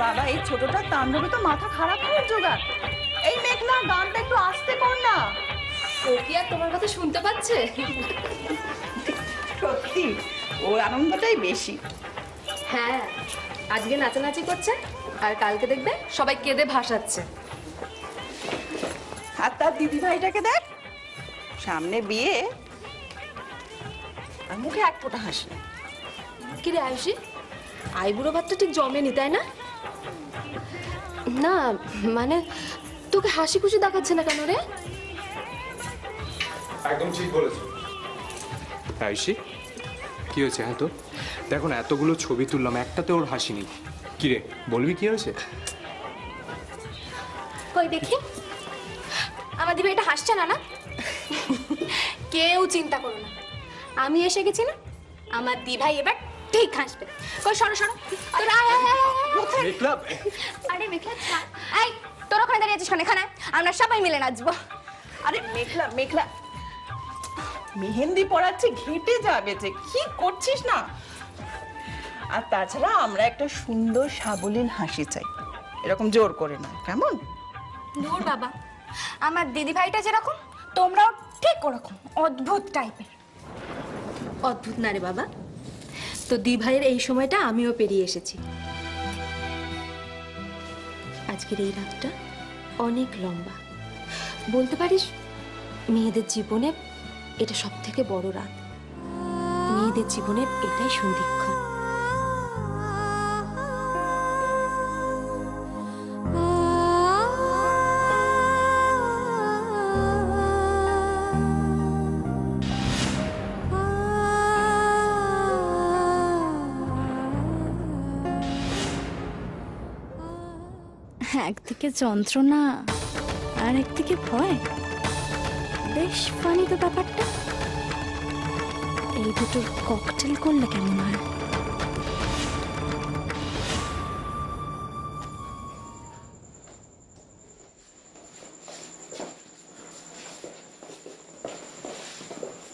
বাবা এই ছোটটা তাণ্ডবে তো মাথা খারাপ হওয়ার জোগাড়। এই মেঘনা গানটা একটু আস্তে কর না। ও কি আর তোমার কথা শুনতে পাচ্ছে? সত্যি ওর আনন্দটাই বেশি। হ্যাঁ, আজকে নাচানাচি করছে আর কালকে দেখবে সবাই কেঁদে ভাসাচ্ছে। আর তার দিদি ভাইটাকে দেখ, সামনে বিয়ে আর মুখে এক ফোঁটা হাসি। কি রে আয়ুষী, আইবুড়ো ভাতটা ঠিক জমেনি তাই না? না মানে তোকে হাসি খুশি দেখাচ্ছে না কেন রে? একদম ঠিক বলেছো আয়ুষী। কি হয়েছে? হ্যাঁ তো দেখো না, এতগুলো ছবি তুললাম, একটাতে ওর হাসি নেই। কি রে বলবি কি হয়েছে? কই দেখি আমার দিদি এটা হাসছে না? না কেউ চিন্তা করো না, আমি এসে গেছি না, আমার দিভাই এবার ঠিক হাসবে। কই সরো সরো। আরে মেঘলা, এই তোর ওখানে দাঁড়িয়ে আছিস এখানে? আমরা সবাই মিলে নাচবো। আরে মেঘলা মেঘলা মেহেন্দি পড়াচ্ছে, ঘেটে যাবে যে, কি করছিস না? আর তাছাড়া আমরা একটা সুন্দর সাবলীল হাসি চাই, এরকম জোর করে না, কেমন? দূর বাবা, আমার দিদি ভাইটা যেরকম তোমরাও ঠিক ওরকম অদ্ভুত টাইপের। অদ্ভুত না রে বাবা, তো দি ভাইয়ের এই সময়টা আমিও পেরিয়ে এসেছি। আজকের এই রাতটা অনেক লম্বা, বলতে পারিস মেয়েদের জীবনে এটা সব থেকে বড় রাত। মেয়েদের জীবনের এটাই সন্ধিক্ষণ। একদিকে যন্ত্রণা আর একদিকে ভয়, বেশ ফানি তো ব্যাপারটা। এই দুটোর ককটেল করলে কেমন হয়?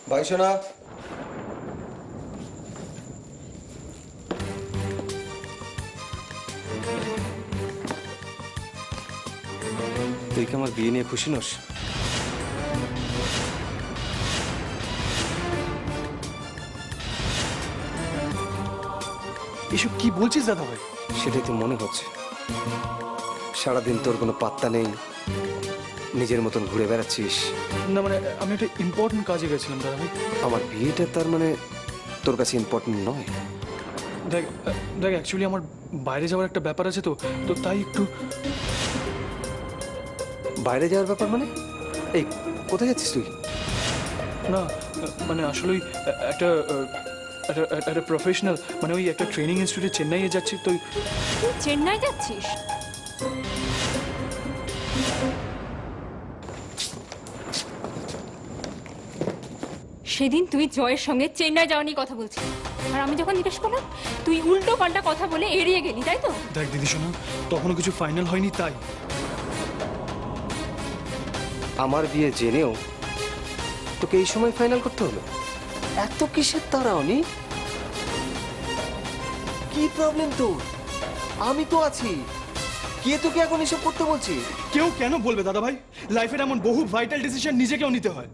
ভাইসোনা, তুই কি আমার বিয়ে নিয়ে খুশি নস? এসব কি বলছিস দাদা ভাই? সেটাই তো মনে হচ্ছে। সারাদিন তোর কোনো পাত্তা নেই, নিজের মতন ঘুরে বেড়াচ্ছিস। না মানে আমি একটা ইম্পর্টেন্ট কাজে গেছিলাম দাদা ভাই। আমার বিয়েটা তার মানে তোর কাছে ইম্পর্টেন্ট নয়? দেখ দেখ অ্যাকচুয়ালি আমার বাইরে যাওয়ার একটা ব্যাপার আছে, তো তো তাই একটু। বাইরে যাওয়ার ব্যাপার মানে? এই কোথায় যাচ্ছিস তুই? না মানে আসলেই একটা একটা একটা প্রফেশনাল, মানে ওই একটা ট্রেনিং ইনস্টিটিউটে চেন্নাইয়ে যাচ্ছি তো। তুই চেন্নাই যাচ্ছিস? সেদিন তুই জয়ের সঙ্গে চেন্নাই যাওয়া নিয়ে কথা বলছিস, আর আমি যখন জিজ্ঞেস করলাম তুই উল্টো পাল্টা কথা বলে এড়িয়ে গেলি, তাই তো? দেখ দিদি শোনো, তখনও কিছু ফাইনাল হয়নি, তাই আমার বিয়ে জেনেও তোকে এই সময় ফাইনাল করতে হলো? এত কিসের তারা অনি? কি প্রবলেম তোর? আমি তো আছি, কে তোকে এখন এসব করতে বলছি? কেউ কেন বলবে দাদা ভাই? লাইফের এমন বহু ভাইটাল ডিসিশন নিজেকেও নিতে হয়।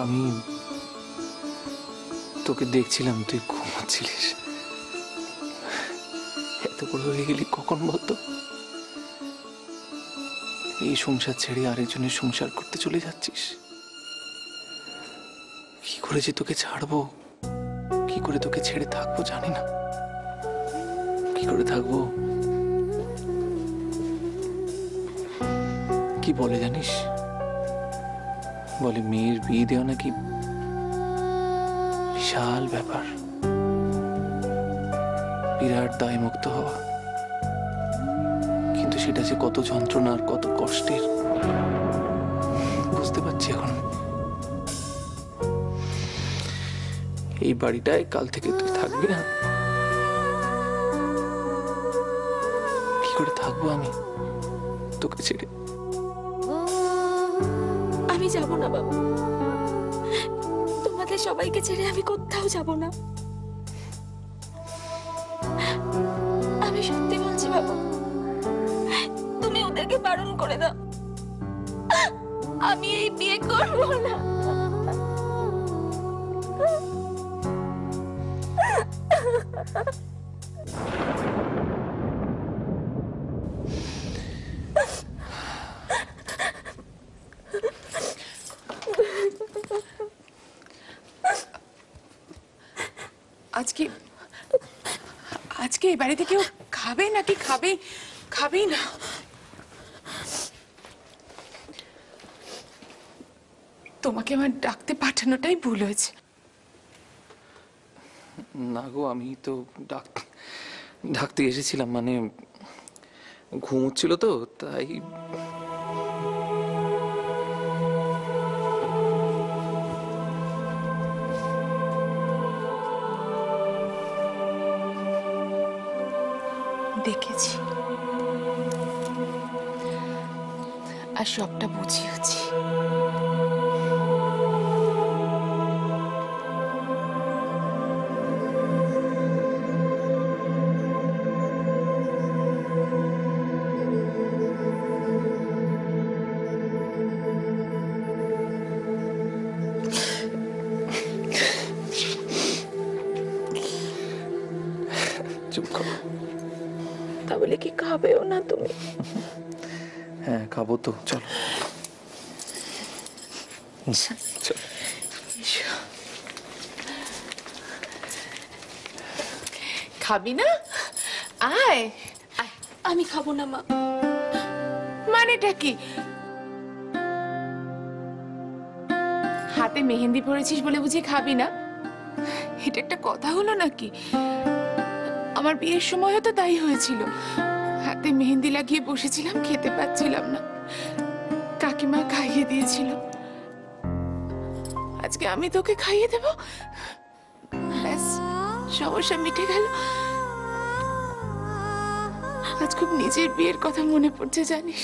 আমি তোকে দেখছিলাম, তুই ঘুমাচ্ছিলিস। এত বড় হয়ে গেলি কখন বলতো? এই সংসার ছেড়ে আরেকজনের সংসার করতে চলে যাচ্ছিস। কি করে যে তোকে ছাড়বো, কি করে তোকে ছেড়ে থাকবো জানি না। কি করে থাকবো? কি বলে জানিস? বলে মেয়ের বিয়ে দেওয়া নাকি বিশাল ব্যাপার, বিরাট দায়মুক্ত হওয়া। কিন্তু সেটা যে কত যন্ত্রণার, কত কষ্টের বুঝতে পারছি এখন। এই বাড়িটায় কাল থেকে তুই থাকবি না। কি করে থাকবো আমি তোকে ছেড়ে? আমি যাব না বাবা, তোমাদের সবাইকে ছেড়ে আমি কোথাও যাব না। আমি সত্যি বলছি বাবা, তুমি ওদেরকে বারণ করে দাও, আমি এই বিয়ে করব না। আজকে আজকে এই বাড়িতে কেউ খাবে নাকি খাবেই না? তোমাকে আমার ডাকতে পাঠানোটাই ভুল হয়েছে। না গো, আমি তো ডাকতে এসেছিলাম, মানে ঘুম হচ্ছিল তো তাই। দেখেছি আর সবটা বুঝিয়েছি। চুপ করো। তাহলে কি খাবেও না তুমি? হ্যাঁ খাবো তো, চলো চলো। খাবি না? আয়। আমি খাবো না মা। মানেটা কি? হাতে মেহেন্দি পরেছিস বলে বুঝি খাবি না? এটা একটা কথা হলো নাকি? আমার বিয়ের সময়ও তো তাই হয়েছিল। হাতে মেহেন্দি লাগিয়ে বসেছিলাম, খেতে পাচ্ছিলাম না, কাকিমা খাইয়ে দিয়েছিল। আজকে আমি তোকে খাইয়ে দেব, ব্যাস সমস্যা মিটে গেল। আজ খুব নিজের বিয়ের কথা মনে পড়ছে জানিস।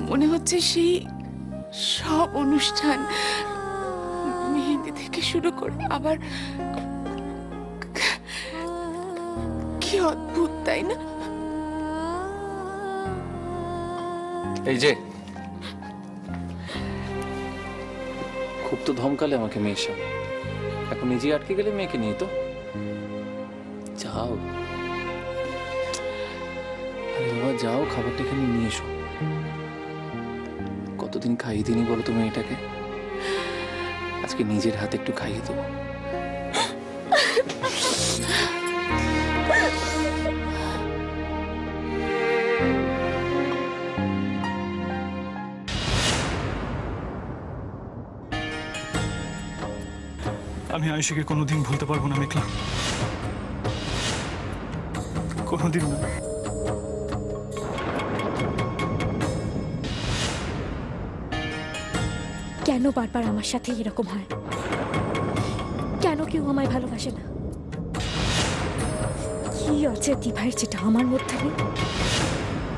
মনে হচ্ছে সেই সব অনুষ্ঠান, মেহেন্দি থেকে শুরু করে আবার, কি অদ্ভুত তাই না? এই যে খুব তো ধমকালে আমাকে মেয়ের সামনে, এখন নিজে আটকে গেলে মেয়েকে নিয়ে। তো যাও, আরে বাবা যাও, খাবারটা এখানে নিয়ে এসো। কতদিন খাইয়ে দিনি বলো তুমি এটাকে? আজকে নিজের হাতে একটু খাইয়ে দেবো। আমি আয়ুষীকে কোনোদিন ভুলতে পারবো না মেঘলা, কোনোদিন না। কেন বারবার আমার সাথে এরকম হয়? কেন কেউ আমায় ভালোবাসে না? কি আছে দিভাইয়ের যেটা আমার মধ্যে নেই?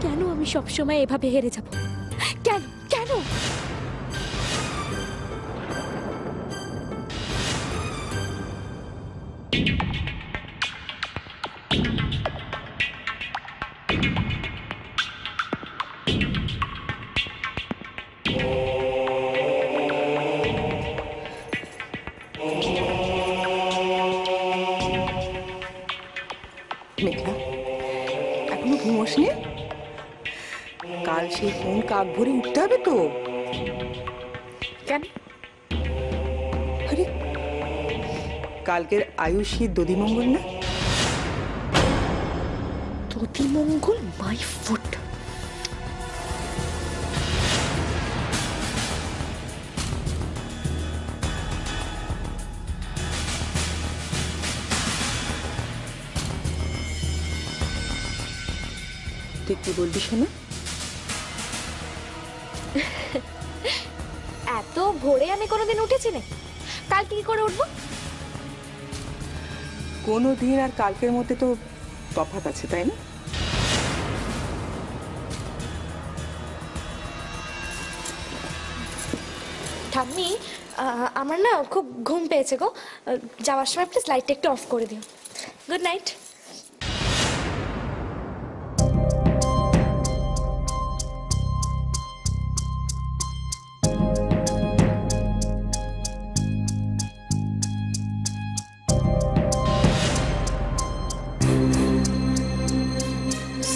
কেন আমি সবসময় এভাবে হেরে যাব? কেন কেন? ঘুমোসনি? কাল সেই ফোন কাক ভরে উঠতে হবে তো। কেন? আরে কালকের আয়ুষী দধিমঙ্গল না? দধিমঙ্গল মাই ফুট। তুই কি বলবি শোনা? এত ভোরে আমি কোনোদিন উঠেছি না, কাল কি করে উঠবো? কোনো দিন আর কালকের মধ্যে তো তফাৎ আছে, তাই না? ঠাম্মি, আমার না খুব ঘুম পেয়েছে গো। যাওয়ার সময় প্লিজ লাইটটা একটু অফ করে দিও। Good night.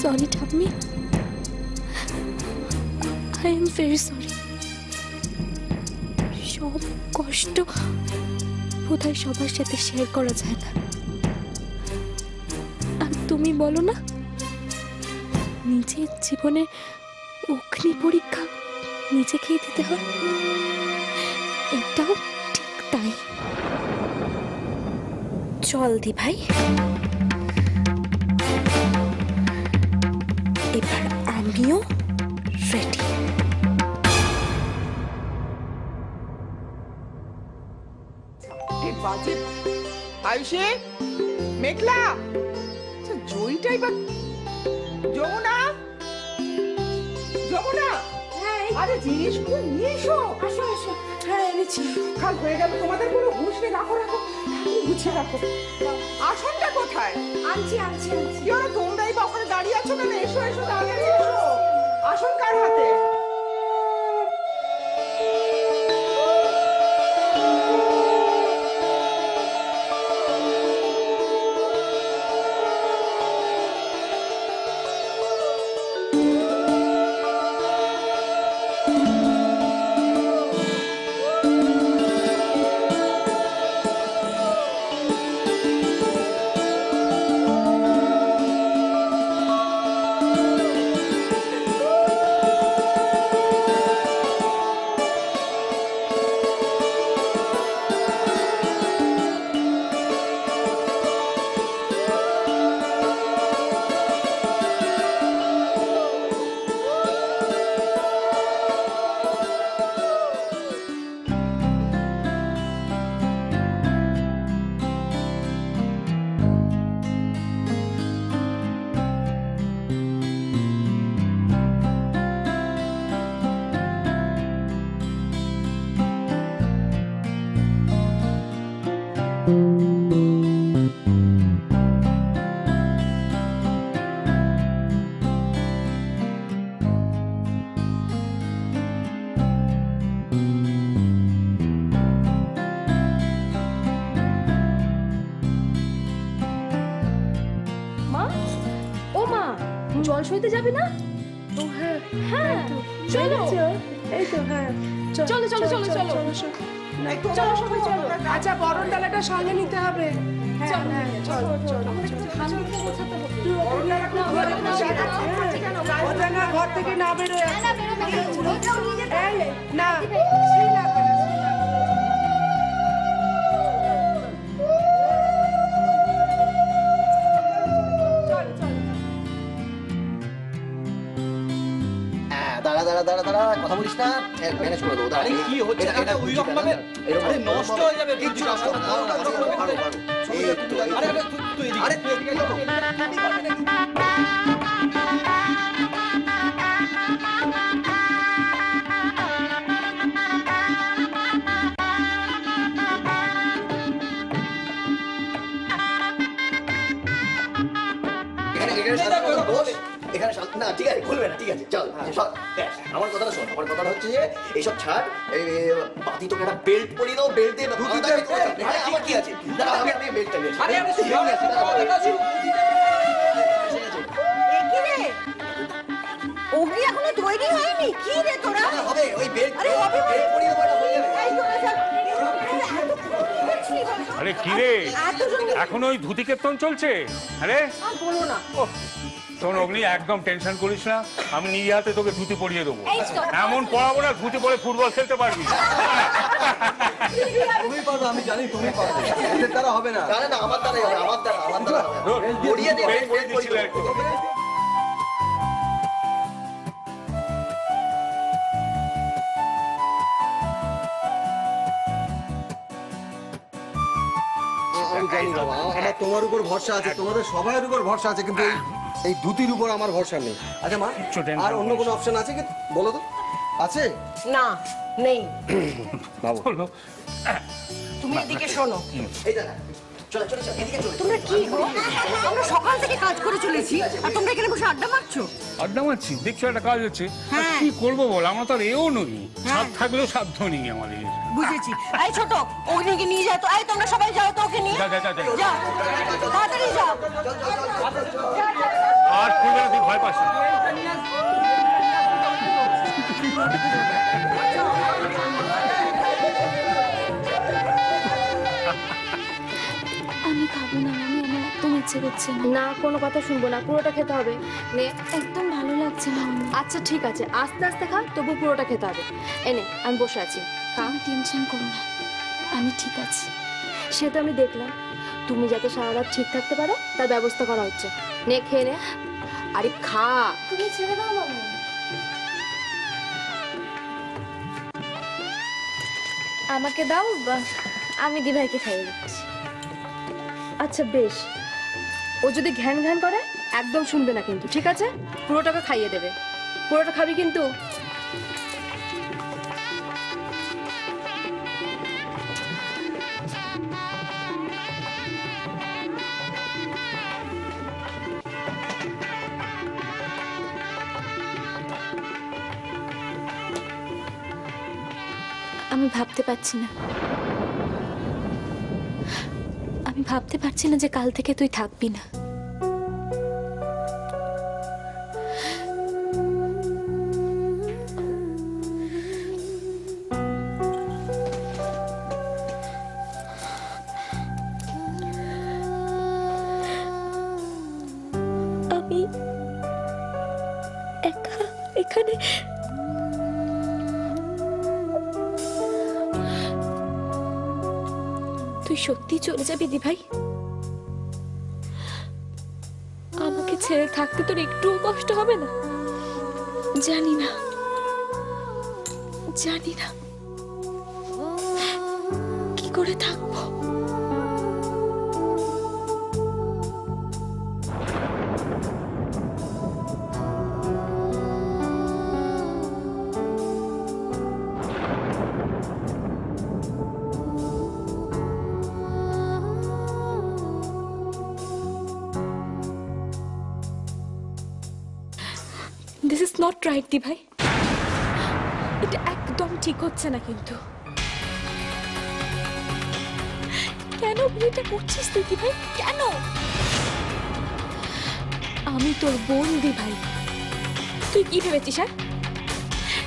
সরি ঠাম্মি, আই এম ভেরি সরি। সব কষ্ট বোধহয় সবার সাথে শেয়ার করা যায় না। আর তুমি বলো না, নিজের জীবনে অগ্নি পরীক্ষা নিজেকেই দিতে হয়, এটাও ঠিক তাই। চল দি ভাই, এবার আমিও রেডি। বাজে আয়ুষে, মেঘলা, জয়টাই বা যমুনা, যমুনা, আরে জিনিসগুলো নিয়ে এসো। আসো আসো। হ্যাঁ এনেছি। কাল হয়ে গেল, তোমাদের কোনো হুঁশ নেই। রাখো রাখো, গুছিয়ে রাখো। আসনটা কোথায়? আনছি আনছি আনছি। কি ওরা তোমরাই বা ওখানে দাঁড়িয়ে আছো কেন? এসো এসো, তাড়াতাড়ি এসো। আসন কার হাতে? জল সইতে যাবে না? ও হ্যাঁ হ্যাঁ চলো। এই তো হ্যাঁ চলো চলো চলো চলো চলো সবাই চলো। আচ্ছা বরণ ডালাটা সঙ্গে নিতে হবে। হ্যাঁ হ্যাঁ চলো চলো ঘর থেকে না বেরোয় না সেই লাগবে না। দাঁড়া দাঁড়া দাঁড়া দাঁড়া, কথা বলিস না, ম্যানেজ করে দেবো। আরে কি হচ্ছে? এটা ওই রকম ভাবে আরে নষ্ট হয়ে যাবে। কিচ্ছু নষ্ট হবে না, আরে আরে তুই এদিকে, আরে তুই এদিকে যাও। এখানে না, ঠিক আছে, খুলবে না, ঠিক আছে, চল। আমার কথাটা শোন, আমার কথাটা হচ্ছে যে এইসব ছাড়, বাতি তোকে একটা বেল্ট পরিয়ে দাও, বেল্ট দিয়ে আমার কি আছে, আমি বেল্টটা নিয়েছি। এ কি রে? আমি কি রে তোরা হবে ওই বেল্ট আরে হবে বেল্ট পরিয়ে দেবো, এটা হয়ে যাবে। এই তোরা যা। এত কি করছিস বল? আরে কি রে এতজন এখন ওই ধুতি কীর্তন চলছে? আরে আর বলো না শোন অগ্নি, একদম টেনশন করিস না, আমি নিজে হাতে তোকে ধুতি পরিয়ে দেবো। এই তো। এমন পড়াবো না ধুতি পরে ফুটবল খেলতে পারবি। তুমি পারবে, আমি জানি তুমি পারবে, এদের দ্বারা হবে না। না না না, আমার দ্বারাই হবে, আমার দ্বারা হবে। পরিয়ে দে, বেল্ট পরিয়ে বেল্ট পরিয়ে দিচ্ছি দেবো। একটু। আমি জানি বাবা, আমার তোমার উপর ভরসা আছে, তোমাদের সবার উপর ভরসা আছে, কিন্তু এই ধুতির উপর আমার ভরসা নেই। আচ্ছা মা, আর অন্য কোনো অপশন আছে কি বলো তো? আছে? না নেই বাবু বলো। তুমি এদিকে শোনো এই দাদা, চলো চলো চলো, এদিকে চলো। তোমরা কি গো আমরা সকাল থেকে কাজ করে চলেছি আর তোমরা এখানে বসে আড্ডা মারছো আড্ডা মারছি, দেখছো একটা কাজ হচ্ছে। আর কি করবো বল, আমরা তো আর এও নই, সাথ থাকলেও সাধ্য নেই আমাদের। বুঝেছি এই ছোট ওদিকে নিয়ে যাও তো এই তোমরা সবাই যাও তো ওকে নিয়ে যা যা যা যা। যাও তাড়াতাড়ি যাও আর করবে না, তুই ভয় পাস না। আমি খাবো না আমি, আমার একদম ইচ্ছে করছে না। না কোনো কথা শুনবো না, পুরোটা খেতে হবে। নে। একদম ভালো লাগছে না আমার। আচ্ছা ঠিক আছে, আস্তে আস্তে খা, তবু পুরোটা খেতে হবে। এনে আমি বসে আছি, খা। আমি টেনশন করো না, আমি ঠিক আছি। সে তো আমি দেখলাম, তুমি যাতে সারা রাত ঠিক থাকতে পারো তার ব্যবস্থা করা হচ্ছে। নে খেয়ে নে। আরে খা। তুমি ছেড়ে দাও বাবা। আমাকে দাও, আমি দিভাইকে খাইয়ে দিচ্ছি। আচ্ছা বেশ, ও যদি ঘ্যান ঘ্যান করে একদম শুনবে না কিন্তু, ঠিক আছে? পুরোটাকে খাইয়ে দেবে, পুরোটা খাবি কিন্তু। আমি ভাবতে পারছি না, আমি ভাবতে পারছি না যে কাল থেকে তুই থাকবি না। আমি একা এখানে তুই সত্যি চলে যাবি দিভাই? আমাকে ছেড়ে থাকতে তোর একটুও কষ্ট হবে না? জানি না, জানি না কি করে থাকবো। This is not write the ভাই, এটা একদম ঠিক হচ্ছে না কিন্তু। কেন বিয়েটা করছিস তুই দি ভাই, কেন? আমি তোর বোন দি ভাই, তুই কি ভেবেছিস আর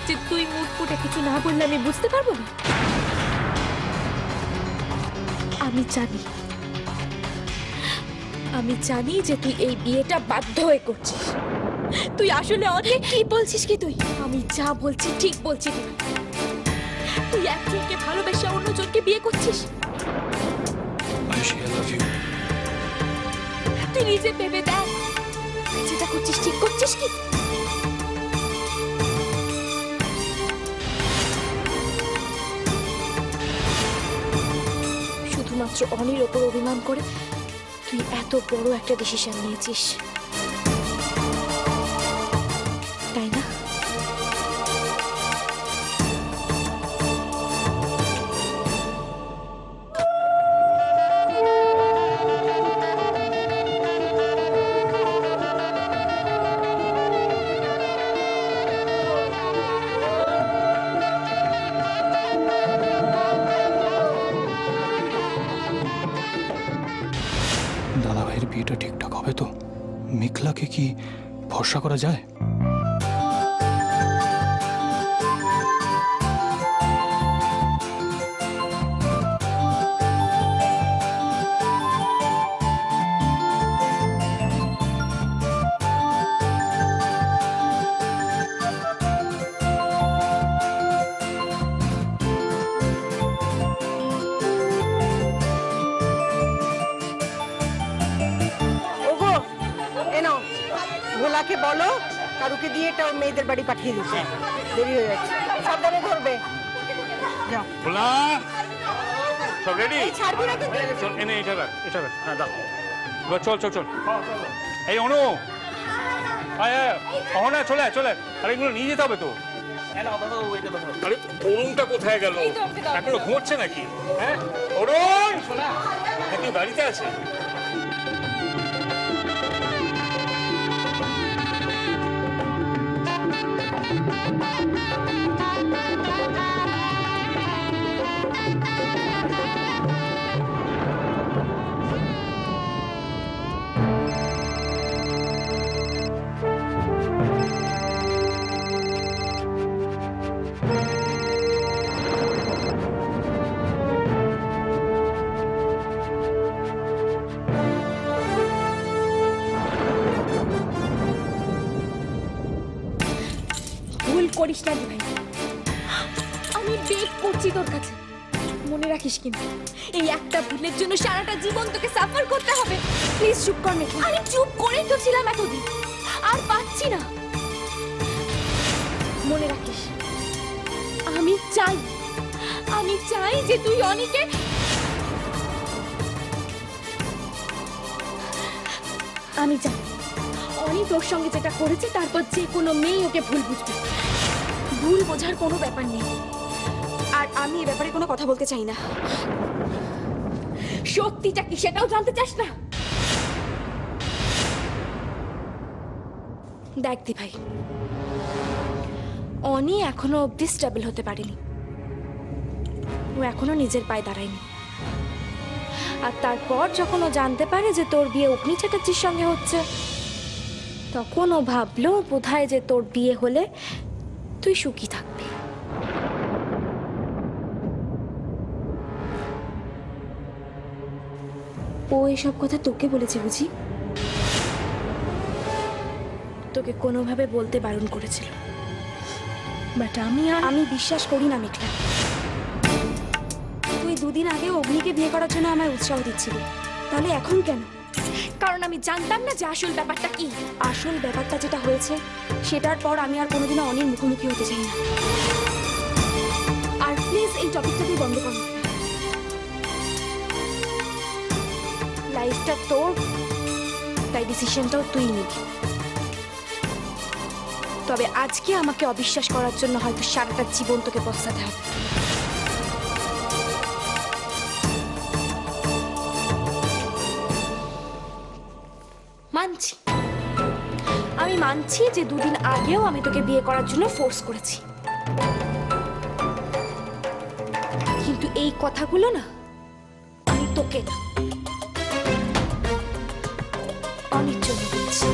যে তুই মুখ ফুটে কিছু না বললে আমি বুঝতে পারবো না? আমি জানি যে তুই এই বিয়েটা বাধ্য হয়ে করছিস। তুই আসলে অনেক কি বলছিস কি তুই? আমি যা বলছি ঠিক বলছি তুই। তুই একজনকে ভালোবেসে অন্যজনকে বিয়ে করছিস। Ayushi, I love you. তুই নিজে ভেবে দেখ, যেটা করছিস ঠিক করছিস কি? শুধুমাত্র অনির ওপর অভিমান করে তুই এত বড় একটা ডিসিশন নিয়েছিস, তাই না? দাদা ভাইয়ের বিয়েটা ঠিকঠাক হবে তো? মেঘলাকে কি ভরসা করা যায়? ভোলাকে বলো কারুকে দিয়ে এটা ওর মেয়েদের বাড়ি পাঠিয়ে দিচ্ছে, দেরি হয়ে যাচ্ছে। সাবধানে ধরবে। যাও। ভোলা সব রেডি? ছাড়বি না কিন্তু। চল এনে এটা রাখ, এটা রাখ। হ্যাঁ দাও। এবার চল চল চল। এই অনু, আয় আয় অহনা, চলে আয় চলে আয়। আরে এগুলো নিয়ে যেতে হবে তো। আরে অরুণটা কোথায় গেল? এখনো ঘুমোচ্ছে নাকি? হ্যাঁ অরুণ, শোনা নাকি বাড়িতে আছে? ভুল করিস না ভাই, আমি বেগ করছি তোর কাছে, মনে রাখিস কিন্তু এই একটা ভুলের জন্য সারাটা জীবন তোকে সাফার করতে হবে। প্লিজ চুপ কর মেঘলা। আরে চুপ করেই তো ছিলাম এতদিন, আর পাচ্ছি না। মনে রাখিস, আমি চাই যে তুই অনিকে আমি চাই অনি তোর সঙ্গে যেটা করেছে তারপর যে কোনো মেয়ে ওকে ভুল বুঝবে। ভুল বোঝার কোনো ব্যাপার নেই, আর আমি এ ব্যাপারে কোনো কথা বলতে চাই না। সত্যিটা কি সেটাও জানতে চাস না? দেখ দি ভাই, অনি এখনো অব্দি স্টেবল হতে পারেনি, ও এখনো নিজের পায়ে দাঁড়ায়নি। আর তারপর যখন ও জানতে পারে যে তোর বিয়ে অগ্নি চ্যাটার্জির সঙ্গে হচ্ছে, তখন ও ভাবলো বোধহয় যে তোর বিয়ে হলে তুই সুখী থাকবি। ও এসব কথা তোকে বলেছে বুঝি? তোকে কোনোভাবে বলতে বারণ করেছিল, বাট আমি বিশ্বাস করি না মেঘলা। তুই দুদিন আগে অগ্নিকে বিয়ে করার জন্য আমায় উৎসাহ দিচ্ছিলি, তাহলে এখন কেন? কারণ আমি জানতাম না যে আসল ব্যাপারটা কি। আসল ব্যাপারটা যেটা হয়েছে সেটার পর আমি আর কোনোদিনও অনির মুখোমুখি হতে চাই না। আর প্লিজ এই টপিকটা তুই বন্ধ কর। লাইফটা তোর, তাই ডিসিশনটাও তুই নিবি। তবে আজকে আমাকে অবিশ্বাস করার জন্য হয়তো সারাটা জীবন তোকে পস্তাতে হবে। মানছি, আমি মানছি যে দুদিন আগেও আমি তোকে বিয়ে করার জন্য ফোর্স করেছি, কিন্তু এই কথাগুলো না আমি তোকে না অনেক জন্য বলছি।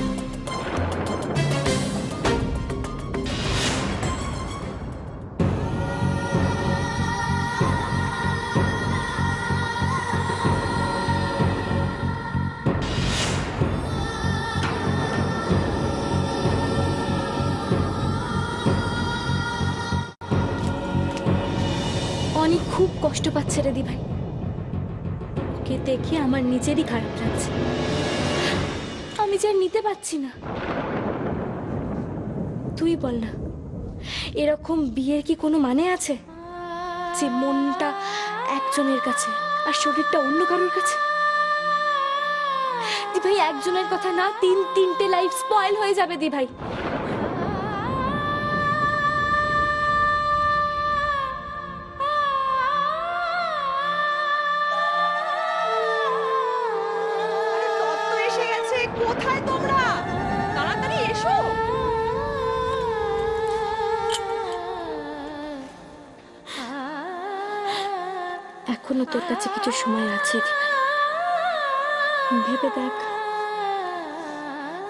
অনেক খুব কষ্ট পাচ্ছে রে দি ভাই, ওকে দেখে আমার নিজেরই খারাপ লাগছে। আমি যে নিতে পারছি না। তুই বল না, এরকম বিয়ের কি কোনো মানে আছে যে মনটা একজনের কাছে আর শরীরটা অন্য কারোর কাছে? দি ভাই, একজনের কথা না, তিনটে লাইফ স্পয়েল হয়ে যাবে দি ভাই। কোথায় তোমরা? তাড়াতাড়ি এসো। এখনো তোর কাছে কিছু সময় আছে, ভেবে দেখ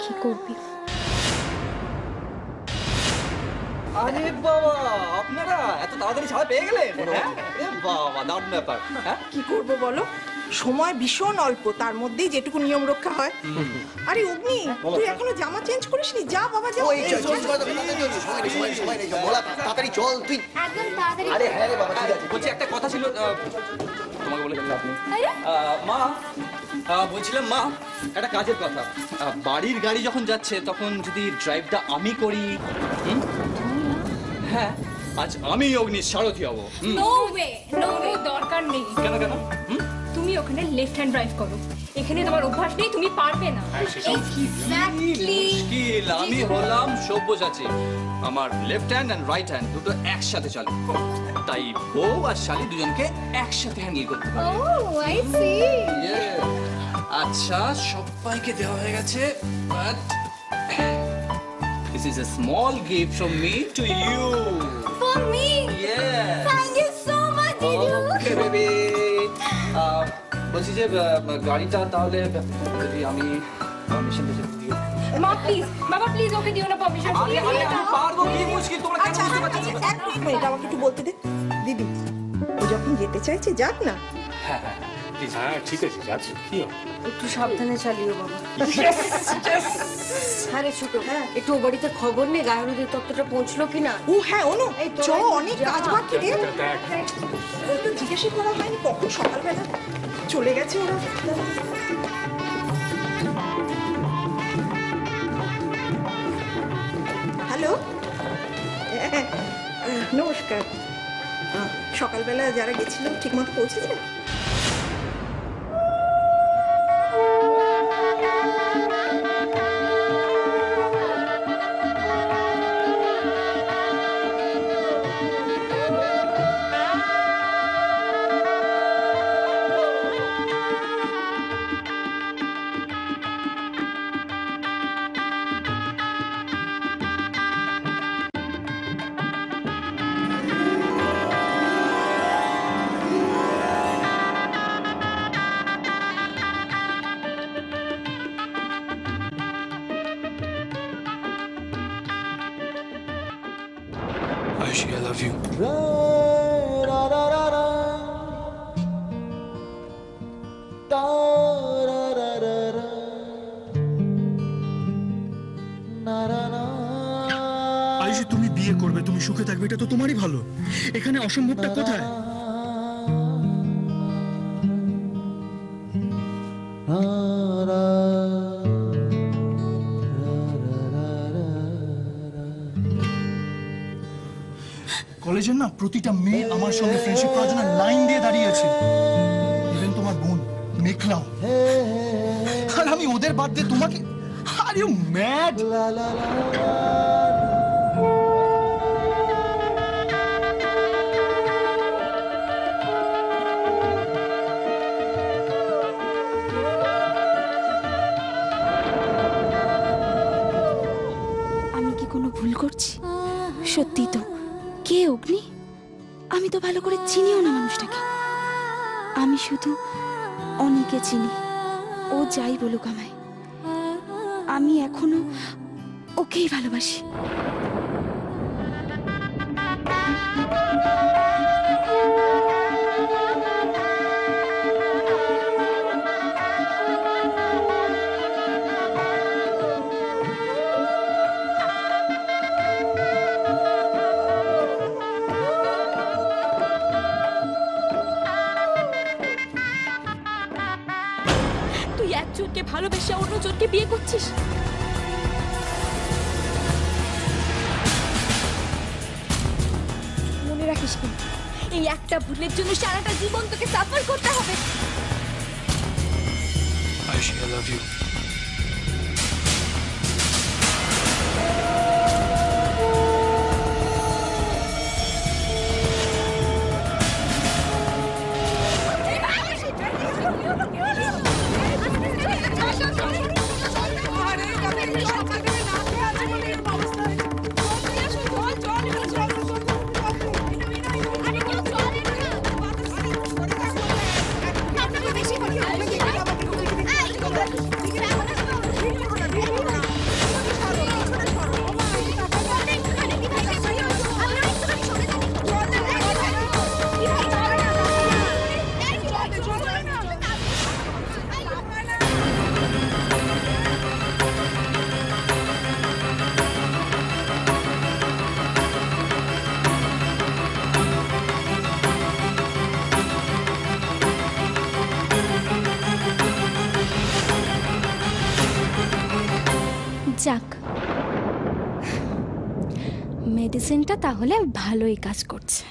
কি করবি। আরে বাবা, আপনারা এত তাড়াতাড়ি ছাড়া পেয়ে গেলেন? বাবা, দারুণ ব্যাপার। কি করব বলো, সময় ভীষণ অল্প, তার মধ্যেই যেটুকু নিয়ম রক্ষা হয়। আরে অগ্নি, তুই এখনো জামা চেঞ্জ করিসনি? যা বাবা যা। ওই চল চল চল, সময় নেই, বলা তাড়াতাড়ি চল তুই। একদম তাড়াতাড়ি। আরে হ্যাঁ রে বাবা, ঠিক আছে। বলছি একটা কথা ছিল তোমাকে বলে আপনি মা বলছিলাম মা, একটা কাজের কথা। বাড়ির গাড়ি যখন যাচ্ছে তখন যদি ড্রাইভটা আমি করি। হ্যাঁ, আজ আমি অগ্নির সারথি হব। নো ওয়ে, নো ওয়ে, দরকার নেই। কেন কেন? তুমি ওখানে লেফট হ্যান্ড ড্রাইভ করো, এখানে তোমার অভ্যাস নেই, তুমি পারবে না। মুশকিল, আমি হলাম সব্যসাচী। আমার লেফট হ্যান্ড আর রাইট হ্যান্ড দুটো একসাথে চলে, তাই বউ আর শালি দুজনকে একসাথে হ্যান্ডেল করতে পারি। I see. আচ্ছা, সবাইকে দেওয়া হয়ে গেছে, but this is a small gift from me to you. For me? Yes. Thank you so much, Didu. Okay, baby. বলছি যে গাড়িটা তাহলে যদি আমি পারমিশন দিই। মা প্লিজ, বাবা প্লিজ ওকে দিও না পারমিশন। আমি পারবো, কি মুশকিল তোমরা কেন বুঝতে পারছো না? এক মিনিট আমাকে একটু বলতে দে দিদি, ও যখন যেতে চাইছে যাক না। হ্যাঁ হ্যাঁ হ্যাঁ ঠিক আছে, যাচ্ছি। কি একটু সাবধানে চালিও বাবা। হ্যাঁ রে ছোট, একটু ও বাড়িতে খবর নেই গায়ে হলুদের তত্ত্বটা পৌঁছলো কিনা। ও হ্যাঁ অনু, চ অনেক কাজ বাকি রে। একটু জিজ্ঞাসা করা হয়নি কখন সকালবেলা চলে গেছে ওরা। হ্যালো, নমস্কার। সকালবেলা যারা গেছিল ঠিকমতো পৌঁছেছে? Ayushi, I love you. Ayushi, তুমি বিয়ে করবে, তুমি সুখে থাকবে, এটা তো তোমারই ভালো। এখানে অসম্ভবটা কোথায়? কলেজের না প্রতিটা মেয়ে আমার সঙ্গে ফ্রেন্ডশিপ করার জন্য লাইন দিয়ে দাঁড়িয়ে আছে। ইভেন তোমার বোন মেঘলাও। আর আমি ওদের বাদ দিয়ে তোমাকে, আর ইউ ম্যাড? আমি কি কোনো ভুল করছি? সত্যি তো, কে অগ্নি? আমি তো ভালো করে চিনিও না মানুষটাকে। আমি শুধু অনিকে চিনি, ও যাই বলুক আমায়, আমি এখনো ওকেই ভালোবাসি। তুই একজনকে ভালোবেসে অন্যজনকে বিয়ে করছিস। মনে রাখিস কিন্তু, এই একটা ভুলের জন্য সারাটা জীবন তোকে সাফার করতে হবে। Ayushi, I love you. বেশি মেডিসিনটা তাহলে ভালোই কাজ করছে।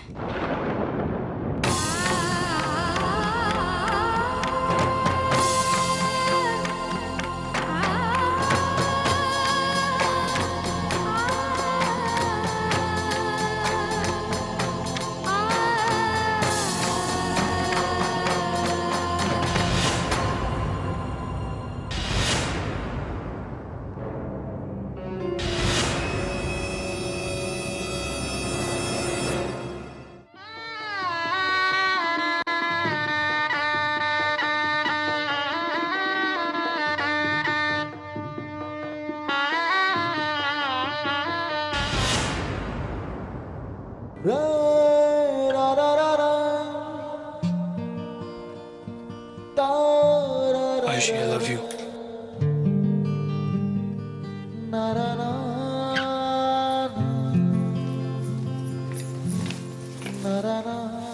Ayushi, I love you.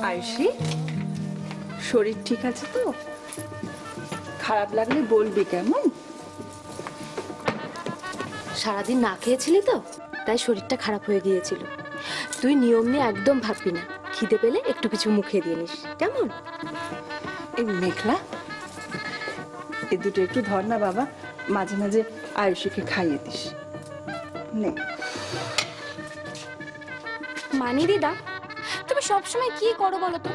Ayushi, শরীর ঠিক আছে তো? খারাপ লাগলে বলবি কেমন? সারাদিন না খেয়েছিলি তো, তাই শরীরটা খারাপ হয়ে গিয়েছিল। তুই নিয়ম নিয়ে একদম ভাববি না, খিদে পেলে একটু কিছু মুখে দিয়ে নিস, কেমন? এই মেঘলা, এ দুটো একটু ধর না বাবা, মাঝে মাঝে আয়ুষীকে খাইয়ে দিস। নে। মানি দিদা, তুমি সবসময় কি করো বলো তো?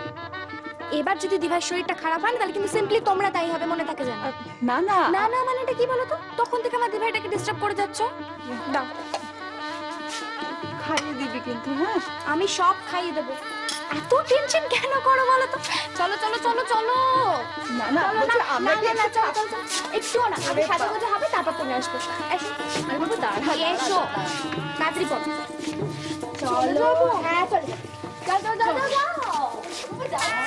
এবার যদি দিভার শরীরটা খারাপ হয় না, তাহলে কিন্তু সিম্পলি তোমরা তাই হবে, মনে থাকে জানো? না না না না মানে এটা কি বলো তো? তখন থেকে আমার দিভাইটাকে ডিস্টার্ব করে যাচ্ছ। দাও, খাইয়ে দিবি কিন্তু। হ্যাঁ, আমি সব খাইয়ে দেবো। এত টেনশন কেন করো বলো তো? চলো চলো চলো চলো। না না, চলো বলছি না, আমরা না, কি না, না, একটু চলো, চলো, চলো। একটুও না, আমি সাজাগোজা হবে তারপর তুমি আসবো। এসো, আরে বাবা দাঁড়া, এসো তাড়াতাড়ি পড়ো। চলো, হ্যাঁ চলো, যাও যাও যাও যাও যাও।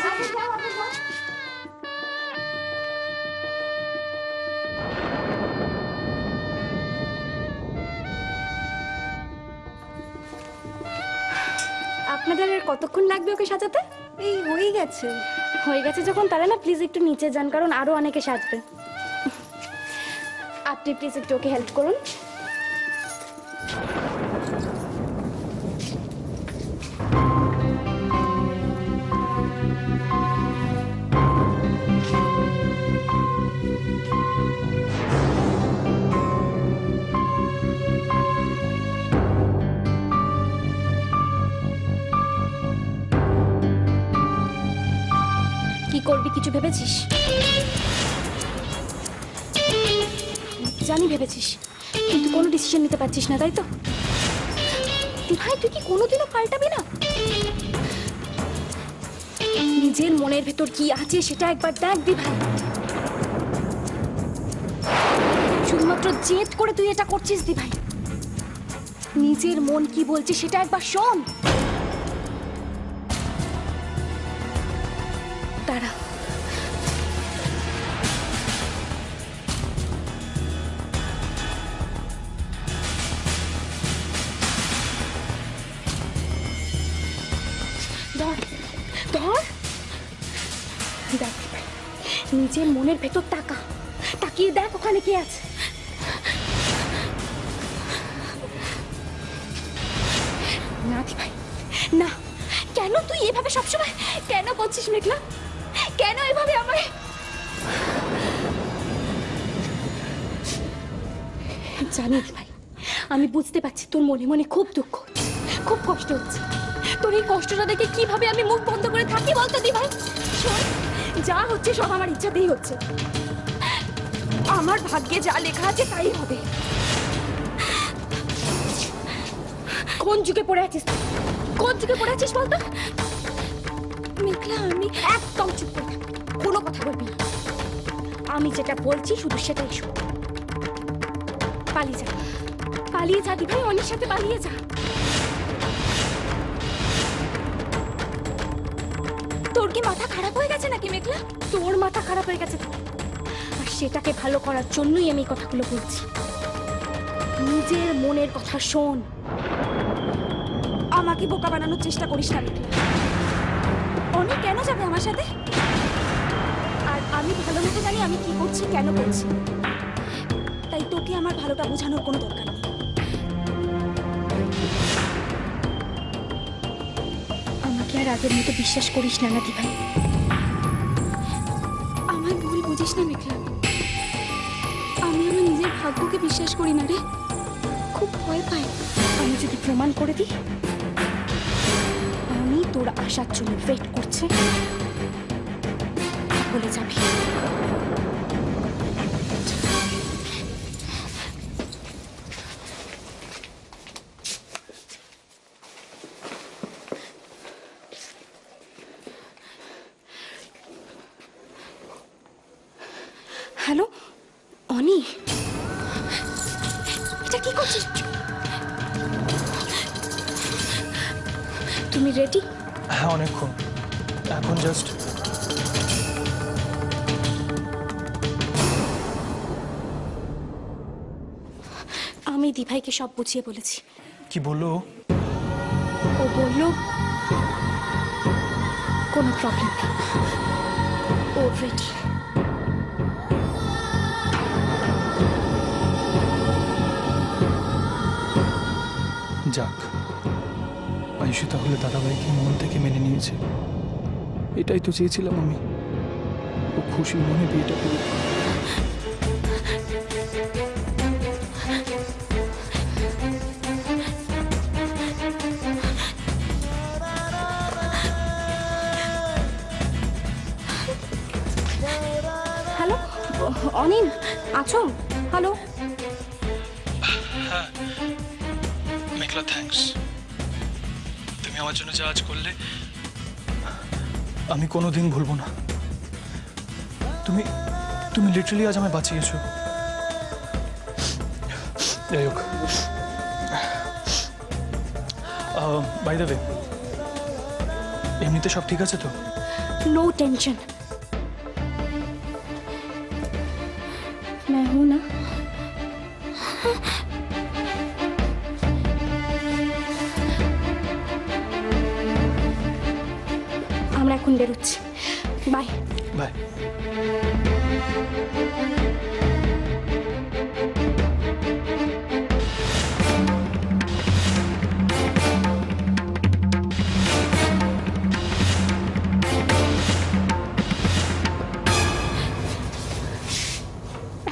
আগে যাও, আগে যাও। আপনাদের আর কতক্ষণ লাগবে ওকে সাজাতে? এই হয়ে গেছে। হয়ে গেছে যখন, তাহলে না প্লিজ একটু নিচে যান, কারণ আরো অনেকে সাজবে। আপনি প্লিজ একটু ওকে হেল্প করুন। কি করবি কিছু ভেবেছিস? জানি ভেবেছিস, কিন্তু কোনো ডিসিশন নিতে পারছিস না, তাই তো? ভাই তুই কি কোনোদিনও পাল্টাবি না? নিজের মনের ভেতর কি আছে সেটা একবার দেখ দি ভাই। শুধুমাত্র জেদ করে তুই এটা করছিস দি ভাই। নিজের মন কি বলছে সেটা একবার শোন। দাঁড়া, ধর ধর, দেখ নিজের মনের ভেতর তাকা, তাকিয়ে দেখ ওখানে কে আছে। না দি ভাই না, কেন তুই এভাবে সবসময় কেন বলছিস মেঘলা? কেন এভাবে আমায়? জানি দি ভাই, আমি বুঝতে পারছি তোর মনে মনে খুব দুঃখ, খুব কষ্ট হচ্ছে। তোর এই কষ্টটা দেখে কিভাবে আমি মুখ বন্ধ করে থাকি বলতো দি ভাই? শোন, যা হচ্ছে সব আমার ইচ্ছাতেই হচ্ছে। আমার ভাগ্যে যা লেখা আছে তাই হবে। কোন যুগে পড়ে আছিস? কোন যুগে পড়ে আছিস বলতো? মেঘলা, আমি একদম চুপ করে থাক, কোনো কথা বলবি না। আমি যেটা বলছি শুধু সেটাই শোন। পালিয়ে যা, পালিয়ে যা দি ভাই, অনির সাথে পালিয়ে যা। তোর কি মাথা খারাপ হয়ে গেছে নাকি মেঘলা? তোর মাথা খারাপ হয়ে গেছে, আর সেটাকে ভালো করার জন্যই আমি এই কথাগুলো বলছি। নিজের মনের কথা শোন, আমাকে বোকা বানানোর চেষ্টা করিস না মেঘলা। অনেক কেন যাবে আমার সাথে? আর আমি ভালো মতো জানি আমি কি করছি, কেন করছি, তাই তোকে আমার ভালোটা বোঝানোর কোনো দরকার নেই। আগের মতো বিশ্বাস করিস না নাতি ভাই। আমার ভুল বুঝিস না মেঘলা। আমি আমার নিজের ভাগ্যকে বিশ্বাস করি না রে, খুব ভয় পাই। আমি যদি প্রমাণ করে দিই আমি তোর আসার জন্য ওয়েট করছে, বলে যাবি। হ্যালো অনি, এটা কি করছিস? তুমি রেডি? হ্যাঁ অনেকক্ষণ, এখন জাস্ট আমি দিভাইকে সব বুঝিয়ে বলেছি। কি বললো? ও বলল কোনো প্রবলেম নেই, ও রেডি। যাক, আয়ুষী তাহলে দাদাভাইকে মন থেকে মেনে নিয়েছে। এটাই তো চেয়েছিলাম আমি, ও খুশি মনে বিয়েটা করুক। হ্যালো অনিল, আছো? হ্যালো। হ্যাঁ মেঘলা, থ্যাঙ্কস। তুমি আমার জন্য যা আজ করলে আমি কোনোদিন ভুলবো না। তুমি তুমি লিটারালি আজ আমায় বাঁচিয়েছো। যাই হোক, বাই দ্য ওয়ে, এমনিতে সব ঠিক আছে তো? নো টেনশন, मैं हूं ना। আমরা এখন বেরোচ্ছি, বাই বাই।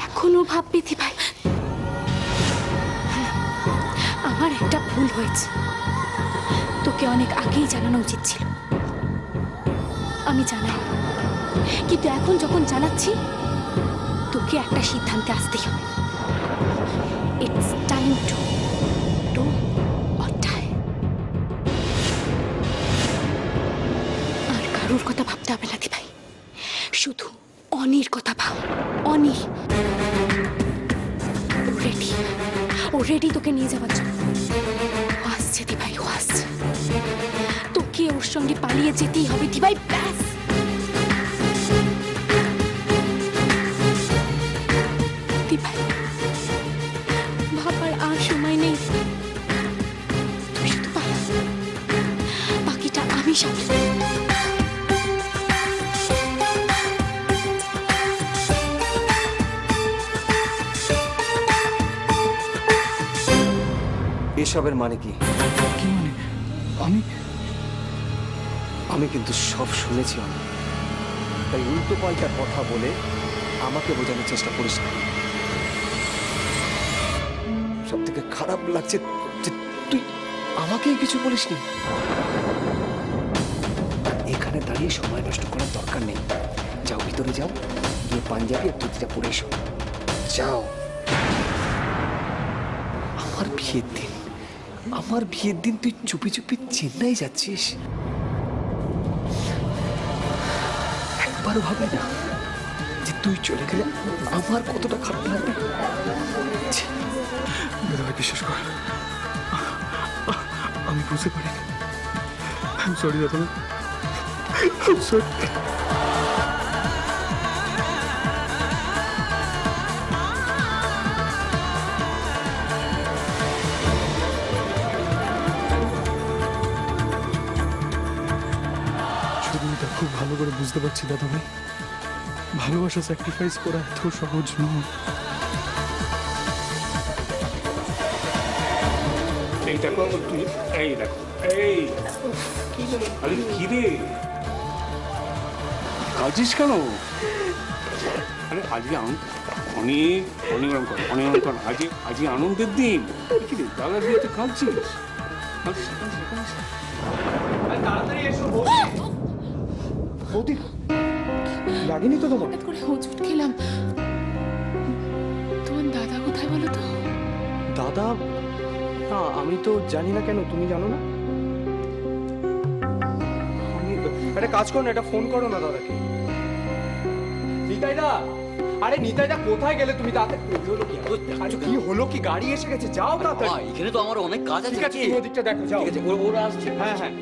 এখনো ভাববি দি ভাই? হ্যাঁ, আমার একটা ভুল হয়েছে, তোকে অনেক আগেই জানানো উচিত ছিল। আমি জানাই, কিন্তু এখন যখন জানাচ্ছি তোকে একটা সিদ্ধান্তে আসতেই হবে। It's time to do or die. আর কারোর কথা ভাবতে হবে না দি ভাই, শুধু অনির কথা ভাব। অনি রেডি, ও রেডি তোকে নিয়ে যাওয়ার জন্য। ও আসছে দি ভাই, ও আসছে। তোকে ওর সঙ্গে পালিয়ে যেতেই হবে দি ভাই, ব্যাস। দি ভাই ভাবার আর সময় নেই, তুই শুধু পালা, বাকিটা আমি সামলে। এসবের মানে কি? কি মানে? আমি আমি কিন্তু সব শুনেছি আমি, তাই উল্টো পাল্টা কথা বলে আমাকে বোঝানোর চেষ্টা করিস না। সব থেকে খারাপ লাগছে যে তুই আমাকেই কিছু বলিসনি। এখানে দাঁড়িয়ে সময় নষ্ট করার দরকার নেই। যাও ভিতরে যাও, গিয়ে পাঞ্জাবি আর ধুতিটা পরে এসো। যাও। আমার বিয়ের দিন তুই চুপি চুপি চেন্নাই যাচ্ছিস? একবারও ভাবলি না যে তুই চলে গেলে আমার কতটা খারাপ লাগবে? দাদাভাই বিশ্বাস কর, আমি বুঝতে পারি। সরি দাদাভাই, সরি। খুব ভালো করে বুঝতে পারছি দাদাভাই, ভালোবাসা স্যাক্রিফাইস করা এত সহজ নয়। এই দেখো, এই দেখো এই আরে কি রে কাঁদছিস কেন? আরে আজকে অনেক আজকে আনন্দের দিন। কি রে দাদার বিয়েতে কাঁদছিস? তাড়াতাড়ি এসো বৌদি। লাগেনি তো তোমার? হঠাৎ করে হোঁচট খেলাম। তোমার দাদা কোথায় বলো তো? দাদা না, আমি তো জানি না। কেন তুমি জানো না? আমি একটা কাজ করো না, এটা ফোন করো না দাদাকে। নিতাইদা, আরে নিতাইদা কোথায় গেলে তুমি? কি হলো কি? গাড়ি এসে গেছে, যাও তাড়াতাড়ি। এখানে তো আমার অনেক কাজ আছে। ঠিক আছে তুমি ওদিকটা দেখো, যাও। ঠিক আছে, ওরা আসছে। হ্যাঁ হ্যাঁ।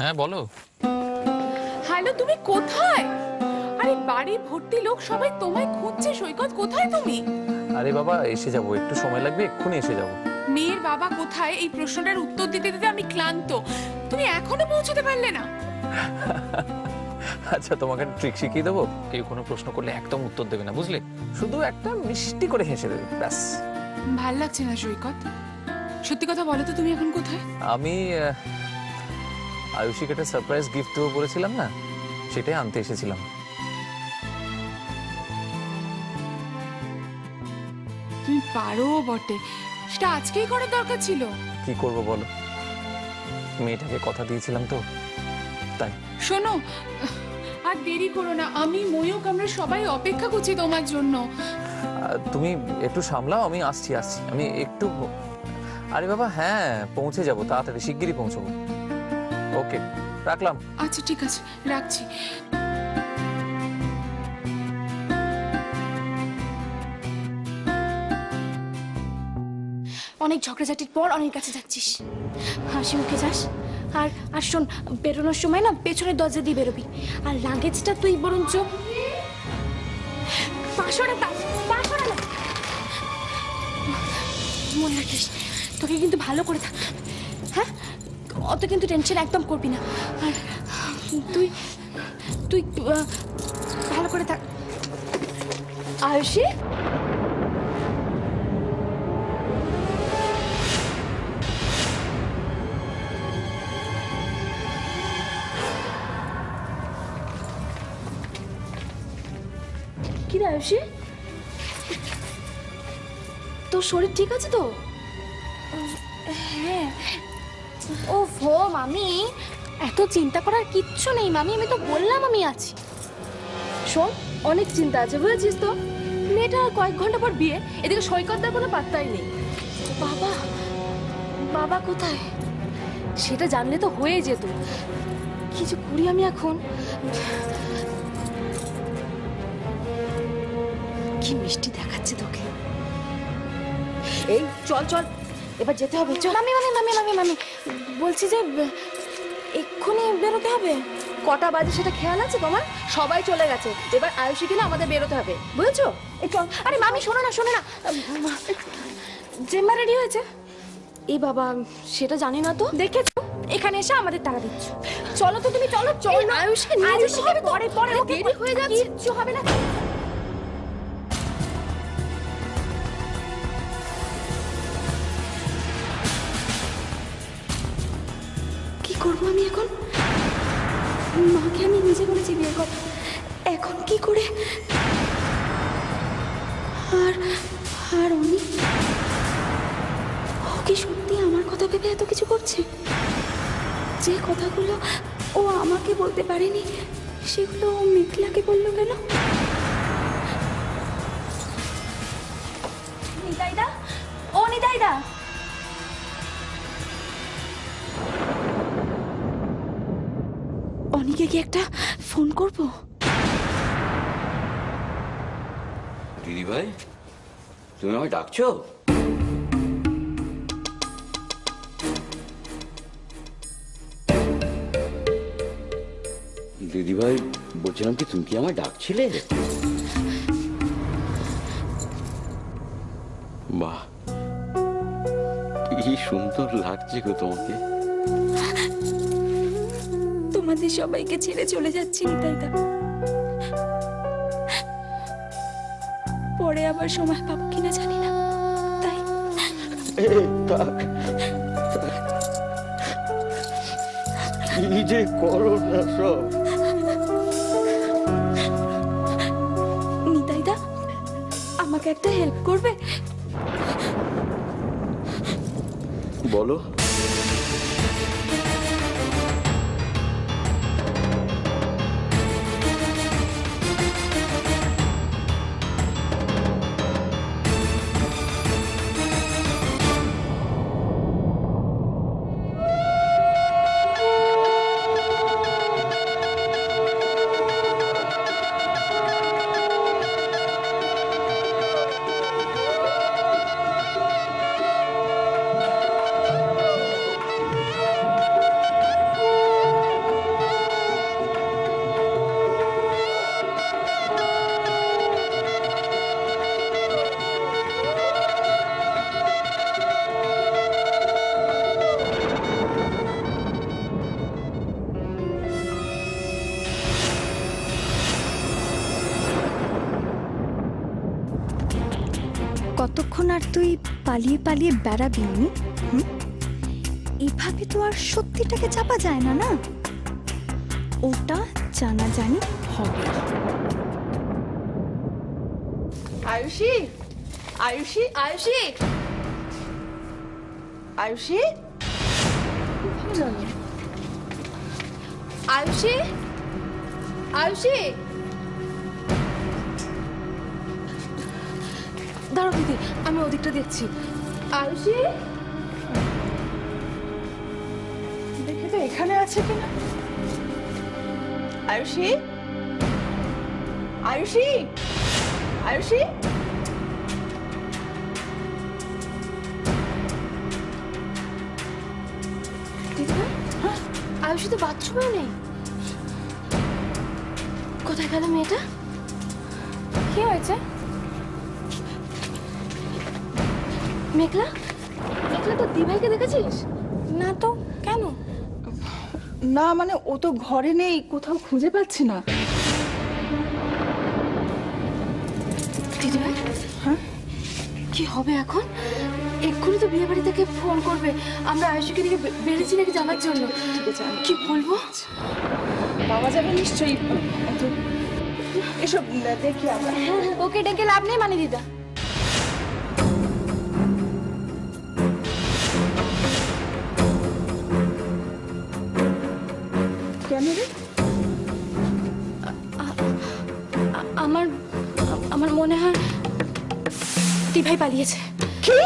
হ্যাঁ বলো। হ্যালো, তুমি কোথায়? আরে বাড়ি ভর্তি লোক, সবাই তোমায় খুঁজছে। সৈকত কোথায় তুমি? আরে বাবা এসে যাবো, একটু সময় লাগবে, এক্ষুনি এসে যাবো। মেয়ের বাবা কোথায়? এই প্রশ্নটার উত্তর দিতে দিতে আমি ক্লান্ত। তুমি এখনো পৌঁছতে পারলে না? আচ্ছা তোমাকে ট্রিক শিখিয়ে দেবো। কেউ কোনো প্রশ্ন করলে একদম উত্তর দেবে না, বুঝলে? শুধু একটা মিষ্টি করে হেসে দেবে, ব্যাস। ভাল লাগছে না সৈকত? সত্যি কথা বলো তো, তুমি এখন কোথায়? আমি আয়ুষীকে একটা সারপ্রাইজ গিফট দেবো বলেছিলাম না, সেটাই আনতে এসেছিলাম। তুমি পারো বটে, সেটা আজকেই করার দরকার ছিল। কি করব বলো, মেয়েটাকে কথা দিয়েছিলাম তো, তাই। শোনো, আর দেরি করো না। আমি ময়ূক, আমরা সবাই অপেক্ষা করছি তোমার জন্য। তুমি একটু সামলাও, আমি আসছি। আমি একটু, আরে বাবা হ্যাঁ পৌঁছে যাবো তাড়াতাড়ি, শিগগিরই পৌঁছবো। ওকে রাখলাম। আচ্ছা ঠিক আছে, রাখছি। অনেক ঝগড়াঝাটির পর অনেক কাছে যাচ্ছিস, হাসি মুখে যাস। আর আর শোন, বেরোনোর সময় না পেছনের দরজা দিয়ে বেরোবি। আর লাগেজটা তুই বরঞ্চ মনে রাখিস, তোকে কিন্তু ভালো করে থাকতে হবে, হ্যাঁ? অত কিন্তু টেনশন একদম করবি না। আর তুই তুই ভালো করে থাক। আয়ুষী, কি রে আয়ুষী, তোর শরীর ঠিক আছে তো? হ্যাঁ। ও হো মামি, এত চিন্তা করার কিচ্ছু নেই মামি, আমি তো বললাম আমি আছি। শোন, অনেক চিন্তা আছে বুঝেছিস তো? মেয়েটা কয়েক ঘন্টা পর বিয়ে, এদিকে সৈকতদার কোনো পাত্তাই নেই। বাবা, বাবা কোথায়? সেটা জানলে তো হয়ে যেত। কি যে করি আমি এখন? কি মিষ্টি দেখাচ্ছে তোকে। এই চল চল, এবার যেতে হবে। চল। মামি মামি মামি মামি মামি বলছি যে এক্ষুনি বেরোতে হবে। কটা বাজে সেটা খেয়াল আছে তোমার? সবাই চলে গেছে, এবার আয়ুষী কিনা আমাদের বেরোতে হবে, বুঝেছো? এই চল। আরে মামি শোনো না, শোনো না, জেম্মা রেডি হয়েছে? এই বাবা, সেটা জানি না তো। দেখেছো এখানে এসে আমাদের তাড়া দিচ্ছ। চলো তো তুমি, চলো চল। আয়ুষকে নিয়ে যেতে হবে, পরে পরে দেরি হয়ে যাচ্ছে। কিচ্ছু হবে না। কি করবো আমি এখন? মাকে আমি নিজে বলেছি বিয়ের কথা, এখন কি করে? আর উনি, ও কি সত্যি আমার কথা ভেবে এত কিছু করছে? যে কথাগুলো ও আমাকে বলতে পারেনি, সেগুলো ও মেঘলাকে বললো কেন? নিতাইদা, ও নিতাইদা, অনিকে কি একটা ফোন করবো? দিদি ভাই, তুমি আমায় ডাকছো? দিদি ভাই বলছিলাম কি, তুমি কি আমায় ডাকছিলে? বাহ, কি সুন্দর লাগছে গো তোমাকে। তোমাদের সবাইকে ছেড়ে চলে যাচ্ছি নিতাইদা। পরে আবার সময় পাবো কিনা জানি না, তাই এই থাক, কি যে করো না সব। নিতাইদা আমাকে একটা হেল্প করবে? বলো। কতক্ষণ আর তুই পালিয়ে পালিয়ে বেড়াবি নি? এভাবে তো আর সত্যিটাকে চাপা যায় না, না? ওটা জানাজানি হবে। আয়ুষী, আয়ুষী, আয়ুষী, আয়ুষী, আয়ুষী, আয়ুষী, দাঁড়াও দিদি, আমি ওদিকটা দেখছি। আয়ুষী, দেখি তো এখানে আছে কিনা। আয়ুষী, আয়ুষী, আয়ুষী, দিদিভাই, আয়ুষী তো বাথরুমেও নেই। কোথায় গেল মেয়েটা? কি হয়েছে? মেঘলা, মেঘলা তো দিভাইকে দেখেছিস? না তো, কেন? না মানে ও তো ঘরে নেই, কোথাও খুঁজে পাচ্ছি না। দিদিভাই, হ্যাঁ কি হবে এখন? এক্ষুনি তো বিয়ে বাড়ি থেকে ফোন করবে আমরা আয়ুষীকে দিকে বেড়েছি নাকি জানার জন্য। ঠিক আছে, আমি কি বলবো? পাওয়া যাবে নিশ্চয়ই। এসব দেখি আমরা। ওকে ডেকে লাভ নেই মানে দিদা। কেন রে? আমার মনে হয় দিভাই পালিয়েছে। কি?